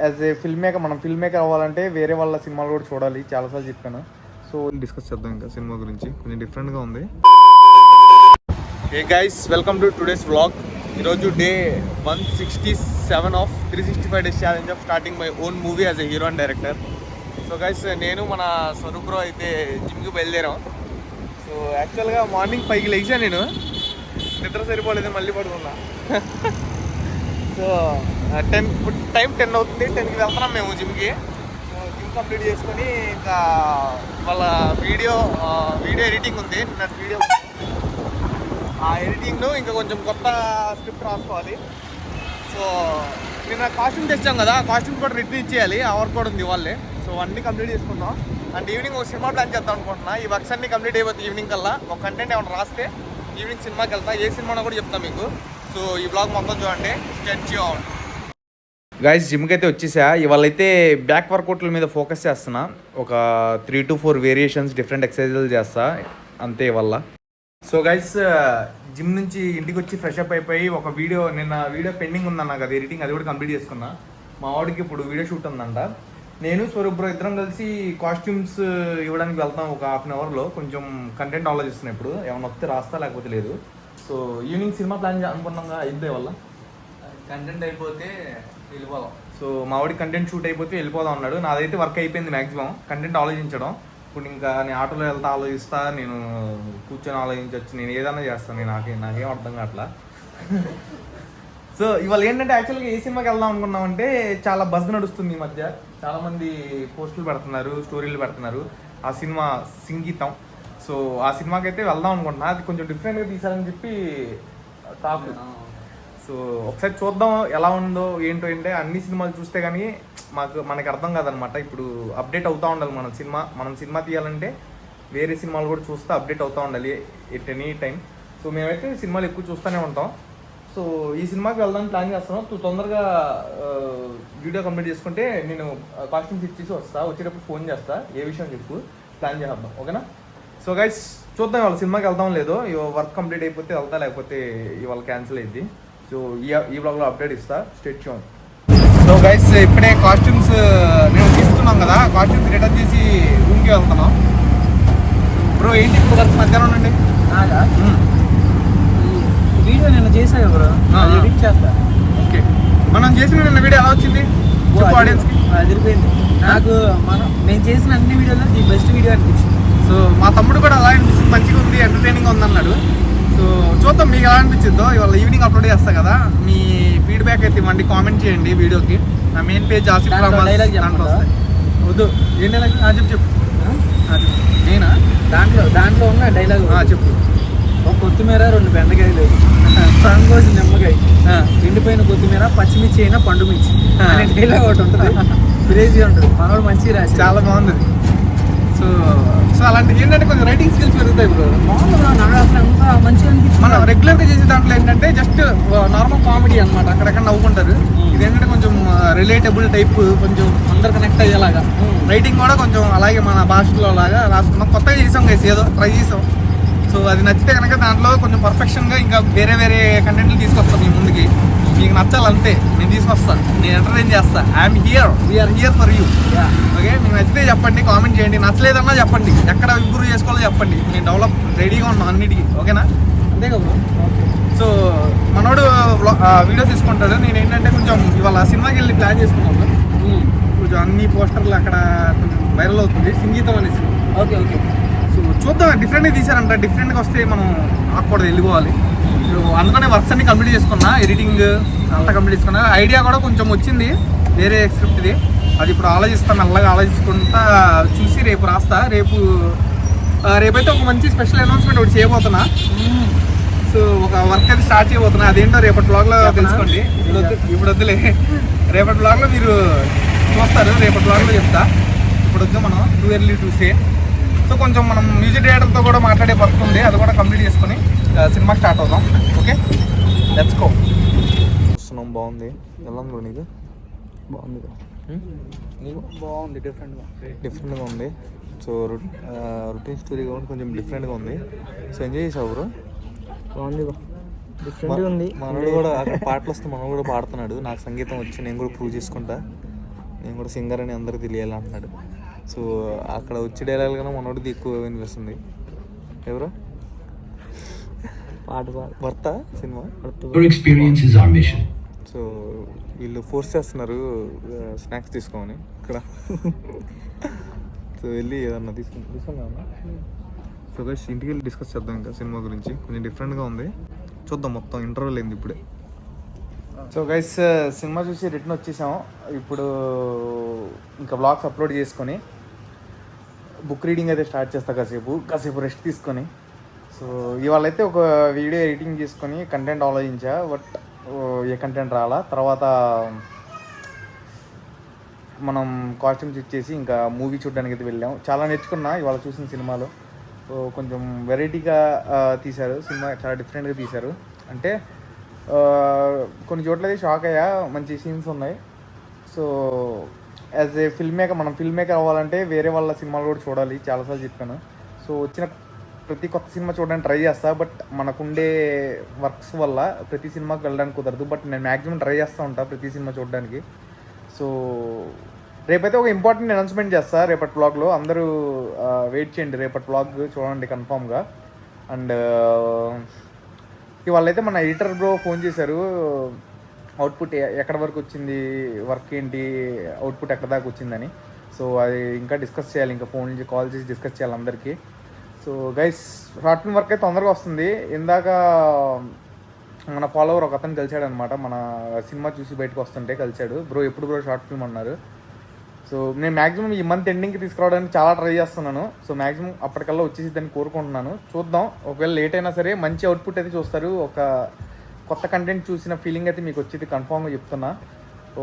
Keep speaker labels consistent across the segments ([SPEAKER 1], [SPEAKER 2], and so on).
[SPEAKER 1] As a film maker, మనం film maker అవ్వాలంటే వేరే వాళ్ళ సినిమాలు కూడా చూడాలి, చాలాసార్లు చెప్పాను. సో డిస్కస్ చేద్దాం ఇంకా సినిమా గురించి, కొంచెం డిఫరెంట్గా ఉంది. Hey guys, welcome to today's vlog. ఈరోజు day 167 of 365 days challenge of starting my own movie as a hero and director. So guys, నేను మన స్వరూప్ బ్రో అయితే జిమ్కి బయలుదేరాం. సో యాక్చువల్గా మార్నింగ్ 5కి లేచాను, నేను నిద్ర సరిపోలేదు, మళ్ళీ పడుకున్నా. సో 10 టైం 10 అవుతుంది, 10కి వెళ్తున్నాం మేము జిమ్కి. సో జిమ్ కంప్లీట్ చేసుకొని ఇంకా వాళ్ళ వీడియో ఎడిటింగ్ ఉంది, నిన్న వీడియో ఆ ఎడిటింగ్ను ఇంకా కొంచెం కొత్త స్క్రిప్ట్ రాసుకోవాలి. సో నిన్న కాస్ట్యూమ్ తెచ్చాం కదా, కాస్ట్యూమ్ కూడా రిటర్న్ ఇచ్చేయాలి, ఆ వర్క్ కూడా ఉంది వాళ్ళే. సో అన్నీ కంప్లీట్ చేసుకుందాం. అండ్ ఈవినింగ్ ఒక సినిమా ప్లాన్ చేద్దాం అనుకుంటున్నా. ఈ వర్క్స్ అన్నీ కంప్లీట్ అయిపోతుంది ఈవినింగ్ కల్లా. ఒక కంటెంట్ ఏమైనా రాస్తే ఈవినింగ్ సినిమాకి వెళ్తా, ఏ సినిమానో కూడా చెప్తాను మీకు. సో ఈ బ్లాగ్ మొత్తం చూడండి, స్టెచ్ ఆన్. గైస్, జిమ్కి అయితే వచ్చేసా. ఇవాళ అయితే బ్యాక్ వర్కౌట్ల మీద ఫోకస్ చేస్తున్నా. ఒక 3 to 4 వేరియేషన్స్ డిఫరెంట్ ఎక్సర్సైజులు చేస్తా అంతే ఇవాళ. సో గైస్, జిమ్ నుంచి ఇంటికి వచ్చి ఫ్రెష్ అప్ అయిపోయి ఒక నిన్న వీడియో పెండింగ్ ఉందన్న కదా ఎడిటింగ్, అది కూడా కంప్లీట్ చేసుకున్నా. మా వాడికి ఇప్పుడు వీడియో షూట్ ఉందంట. నేను స్వరూప్ బ్రో ఇద్దరం కలిసి కాస్ట్యూమ్స్ ఇవ్వడానికి వెళ్తాం ఒక హాఫ్ అన్ అవర్లో. కొంచెం కంటెంట్ ఆలోచిస్తున్నాను, ఇప్పుడు ఏమైనా వస్తే రాస్తా, లేకపోతే లేదు. సో ఈవినింగ్ సినిమా ప్లాన్ అనుకున్నాం అయిపోతే వల్ల కంటెంట్ అయిపోతే వెళ్ళిపోదాం. సో మా వాడికి కంటెంట్ షూట్ అయిపోతే వెళ్ళిపోదాం అన్నాడు. నాదైతే వర్క్ అయిపోయింది మ్యాక్సిమం, కంటెంట్ ఆలోచించడం. ఇప్పుడు ఇంకా నేను ఆటోలో వెళ్తా ఆలోచిస్తా, నేను కూర్చొని ఆలోచించవచ్చు, నేను ఏదైనా చేస్తాను, నాకేం అర్థం కావట్లా. సో ఇవాళ ఏంటంటే యాక్చువల్గా ఏ సినిమాకి వెళ్దాం అనుకున్నామంటే, చాలా బజ్ నడుస్తుంది ఈ మధ్య, చాలామంది పోస్టులు పెడుతున్నారు, స్టోరీలు పెడుతున్నారు. ఆ సినిమా సంగీతం. సో ఆ సినిమాకి అయితే వెళ్దాం అనుకుంటున్నా. అది కొంచెం డిఫరెంట్గా తీసారని చెప్పి టాక్. సో ఒకసారి చూద్దాం ఎలా ఉందో ఏంటో. అంటే అన్ని సినిమాలు చూస్తే కానీ మనకి అర్థం కాదనమాట. ఇప్పుడు అప్డేట్ అవుతూ ఉండాలి మనం సినిమా తీయాలంటే వేరే సినిమాలు కూడా చూస్తే అప్డేట్ అవుతూ ఉండాలి ఎట్ ఎనీ టైం. సో మేమైతే సినిమాలు ఎక్కువ చూస్తూనే ఉంటాం. సో ఈ సినిమాకి వెళ్దామని ప్లాన్ చేస్తున్నాం. తొందరగా వీడియో కంప్లీట్ చేసుకుంటే నేను కాస్ట్యూమ్స్ ఇచ్చేసి వచ్చేటప్పుడు ఫోన్ చేస్తా, ఏ విషయం చెప్పు, ప్లాన్ చేద్దాం, ఓకేనా? సో గైస్, చూద్దాం ఇవాళ సినిమాకి వెళ్దాం లేదో. వర్క్ కంప్లీట్ అయిపోతే వెళ్తా, లేకపోతే ఇవాళ క్యాన్సిల్ అయింది. సో ఈ బ్లాగ్లో అప్డేట్ ఇస్తా, స్టేట్ చూడండి. సో గైస్, ఇప్పుడే కాస్ట్యూమ్స్ నేను తీసుకున్నాం కదా, కాస్ట్యూమ్స్ రిటర్న్ చేసి రూమ్కి వెళ్తున్నాం. బ్రో ఏంటి ఇప్పుడు వర్క్ మధ్యాహ్నం అండి?
[SPEAKER 2] వీడియో నేను చేశాను బ్రో, ఎడిట్ చేస్తా.
[SPEAKER 1] ఓకే, మనం చేసిన నిన్న వీడియో ఎలా వచ్చింది ఆడియన్స్కి?
[SPEAKER 2] అదిరిపోయింది నాకు. నేను చేసిన అన్ని వీడియోలో ది బెస్ట్ వీడియో అనిపించింది.
[SPEAKER 1] సో మా తమ్ముడు కూడా అలా అనిపించింది, మంచిగా ఉంది, ఎంటర్టైనింగ్ ఉంది అన్నాడు. సో చూద్దాం మీకు ఎలా అనిపించిందో. ఇవాళ ఈవినింగ్ అప్లోడ్ చేస్తా కదా, మీ ఫీడ్బ్యాక్ అయితే ఇవ్వండి, కామెంట్ చేయండి వీడియోకి. నా మెయిన్ పేజ్ ఆసిఫ్ రామా దాంట్లో వస్తాయి. వద్దు ఏం డైలాగ్ చెప్పు. నేనా?
[SPEAKER 2] దాంట్లో ఉన్న డైలాగ్
[SPEAKER 1] చెప్పు.
[SPEAKER 2] ఒక కొత్తిమీర 2 బెండకాయలు, సగం కోసిన నిమ్మకాయ, ఎండిపోయిన కొత్తిమీర, పచ్చిమిర్చి అయినా పండు మిర్చి అనే డైలాగ్ ఒకటి ఉంటుంది. క్రేజీ ఉంటుంది, మనోడు మంచిగా రాసి,
[SPEAKER 1] చాలా బాగుంది. సో అలాంటి ఏంటంటే కొంచెం రైటింగ్ స్కిల్స్ పెరుగుతాయి ఇప్పుడు.
[SPEAKER 2] నాకు అసలు అంతా మంచిగా అనిపించింది.
[SPEAKER 1] మనం రెగ్యులర్గా చేసే దాంట్లో ఏంటంటే జస్ట్ నార్మల్ కామెడీ అనమాట, అక్కడక్కడ నవ్వుకుంటారు. ఇదేంటంటే కొంచెం రిలేటబుల్ టైప్, కొంచెం అందరు కనెక్ట్ అయ్యేలాగా. రైటింగ్ కూడా కొంచెం అలాగే మన భాషలో లాగా రాసుకున్నాం. కొత్తగా చేసాం గైస్, ఏదో ట్రై చేసాం. సో అది నచ్చితే కనుక దాంట్లో కొంచెం పర్ఫెక్షన్గా ఇంకా వేరే కంటెంట్లు తీసుకొస్తాం మీ ముందుకి. మీకు నచ్చాలంతే నేను తీసుకొస్తాను, నేను ఎంటర్టైన్ చేస్తాను. I'm here, we're here for you. Okay, మీకు నచ్చితే చెప్పండి, కామెంట్ చేయండి. నచ్చలేదన్నా చెప్పండి, ఎక్కడ ఇంప్రూవ్ చేసుకోవాలో చెప్పండి. నేను డెవలప్ రెడీగా ఉన్నాను అన్నిటికీ, ఓకేనా?
[SPEAKER 2] అంతే కదా.
[SPEAKER 1] సో మనోడు వీడియో తీసుకుంటాడు. నేను ఏంటంటే కొంచెం ఇవాళ సినిమాకి వెళ్ళి ప్లాన్ చేసుకున్నాను. కొంచెం అన్ని పోస్టర్లు అక్కడ కొంచెం వైరల్ అవుతుంది, సంగీతం అనేసి.
[SPEAKER 2] ఓకే.
[SPEAKER 1] సో చూద్దాం, డిఫరెంట్గా తీసారంట. డిఫరెంట్గా వస్తే మనం ఆకూడదు, వెళ్ళిపోవాలి. అందుకనే వర్క్స్ అన్ని కంప్లీట్ చేసుకున్నా, ఎడిటింగ్ అంతా కంప్లీట్ చేసుకున్నా. ఐడియా కూడా కొంచెం వచ్చింది వేరే స్క్రిప్ట్ది, అది ఇప్పుడు ఆలోచిస్తాను, మెల్లగా ఆలోచించుకుంటా చూసి రేపు రాస్తా. రేపైతే ఒక మంచి స్పెషల్ అనౌన్స్మెంట్ ఒకటి చేయబోతున్నా. సో ఒక వర్క్ అయితే స్టార్ట్ చేయబోతున్నా, అదేంటో రేపటి బ్లాగ్లో తెలుసుకోండి. ఇప్పుడు వద్దులే, రేపటి బ్లాగ్లో మీరు చూస్తారు, రేపటి బ్లాగ్లో చెప్తా. ఇప్పుడు వద్దు, మనం too early to say. So కొంచెం మనం మ్యూజిక్ డైరెక్టర్తో కూడా మాట్లాడే వర్క్ ఉంది, అది కూడా కంప్లీట్ చేసుకొని సినిమా స్టార్ట్ అవుతాం. Okay, let's go. చూస్తున్నాం, బాగుంది. ఎలా ఉంది నీకు?
[SPEAKER 2] బాగుంది,
[SPEAKER 1] నీకు
[SPEAKER 2] బాగుంది, డిఫరెంట్గా
[SPEAKER 1] ఉంది. సో రొటీన్ స్టోరీ కాబట్టి కొంచెం డిఫరెంట్గా ఉంది. సో ఎంజాయ్ చేసావు బ్రో?
[SPEAKER 2] బాగుంది, డిఫరెంట్గా ఉంది.
[SPEAKER 1] మనోడు కూడా అక్కడ పాటలు వస్తే మనోడు కూడా పాడుతున్నాడు. నాకు సంగీతం వచ్చి నేను కూడా ప్రూవ్ చేసుకుంటా. నేను కూడా సింగర్ అని అందరికి తెలియాలి అంటున్నాడు. సో అక్కడ వచ్చి డైలాగ్ కన్నా మనోడిది ఎక్కువ వినిపిస్తుంది. ఎవరు
[SPEAKER 2] పాట
[SPEAKER 1] భర్త cinema.
[SPEAKER 3] Your experience is our mission.
[SPEAKER 1] So వీళ్ళు ఫోర్స్ చేస్తున్నారు స్నాక్స్ తీసుకోమని ఇక్కడ. సో వెళ్ళి ఏదన్నా తీసుకున్నా. సో గైస్ ఇంటికి వెళ్ళి డిస్కస్ చేద్దాం ఇంకా సినిమా గురించి. కొంచెం డిఫరెంట్గా ఉంది, చూద్దాం. మొత్తం ఇంటర్వ్యూలు అయింది ఇప్పుడే. సో గైస్ సినిమా చూసి రిటర్న్ వచ్చేసాం. ఇప్పుడు ఇంకా వ్లాగ్స్ అప్లోడ్ చేసుకొని బుక్ రీడింగ్ అయితే స్టార్ట్ చేస్తా. కాసేపు రెస్ట్ తీసుకొని. సో ఇవాళ అయితే ఒక వీడియో ఎడిటింగ్ చేసుకొని కంటెంట్ ఆలోచించా, బట్ ఏ కంటెంట్ రాలా. తర్వాత మనం కాస్ట్యూమ్స్ ఇచ్చేసి ఇంకా మూవీ చూడడానికి అయితే వెళ్ళాం. చాలా నేర్చుకున్నా ఇవాళ చూసిన సినిమాలో. సో కొంచెం వెరైటీగా తీశారు సినిమా, చాలా డిఫరెంట్గా తీశారు. అంటే కొన్ని చోట్ల అయితే షాక్ అయ్యా, మంచి సీన్స్ ఉన్నాయి. సో యాజ్ ఏ మనం ఫిల్మ్ మేకర్ అవ్వాలంటే వేరే వాళ్ళ సినిమాలు కూడా చూడాలి, చాలాసార్లు చెప్పాను. సో వచ్చిన ప్రతి కొత్త సినిమా చూడడానికి ట్రై చేస్తా, బట్ మనకుండే వర్క్స్ వల్ల ప్రతి సినిమాకి వెళ్ళడానికి కుదరదు. బట్ నేను మ్యాక్సిమం ట్రై చేస్తూ ఉంటాను ప్రతి సినిమా చూడడానికి. సో రేపైతే ఒక ఇంపార్టెంట్ అనౌన్స్మెంట్ చేస్తా రేపటి వ్లాగ్లో. అందరూ వెయిట్ చేయండి, రేపటి వ్లాగ్ చూడండి కన్ఫామ్గా. అండ్ ఇవాళ అయితే మన ఎడిటర్ బ్రో ఫోన్ చేశారు, అవుట్పుట్ ఎక్కడ వరకు వచ్చింది, వర్క్ ఏంటి, అవుట్పుట్ ఎక్కడ దాకా వచ్చిందని. సో అది ఇంకా డిస్కస్ చేయాలి, ఇంకా ఫోన్ నుంచి కాల్ చేసి డిస్కస్ చేయాలి అందరికీ. So guys short film work అయితే తొందరగా వస్తుంది. ఇందాక మన ఫాలోవర్ ఒక అతను కలిసాడు అనమాట, మన సినిమా చూసి బయటకు వస్తుంటే కలిసాడు. బ్రో ఎప్పుడు బ్రో షార్ట్ ఫిల్మ్ అన్నారు. సో నేను మ్యాక్సిమం ఈ మంత్ ఎండింగ్కి తీసుకురావడానికి చాలా ట్రై చేస్తున్నాను. సో మ్యాక్సిమం అప్పటికల్లా వచ్చేసిద్దని కోరుకుంటున్నాను. చూద్దాం, ఒకవేళ లేట్ అయినా సరే మంచి అవుట్పుట్ అయితే చూస్తారు. ఒక కొత్త కంటెంట్ చూసిన ఫీలింగ్ అయితే మీకు వచ్చేది కన్ఫామ్గా చెప్తున్నా.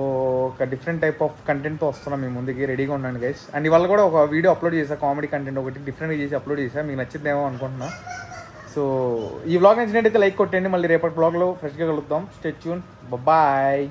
[SPEAKER 1] ఒక డిఫరెంట్ టైప్ ఆఫ్ కంటెంట్తో వస్తున్నాం మీ ముందుకి, రెడీగా ఉండండి గైస్. అండ్ ఇవాళ కూడా ఒక వీడియో అప్లోడ్ చేశాను, కామెడీ కంటెంట్ ఒకటి డిఫరెంట్గా చేసి అప్లోడ్ చేశాను, మీకు నచ్చిద్దేమో అనుకుంటున్నా. సో ఈ వ్లాగ్ నచ్చినట్టయితే లైక్ కొట్టండి. మళ్ళీ రేపటి వ్లాగ్లో ఫ్రెష్గా కలుద్దాం. Stay tune, bye.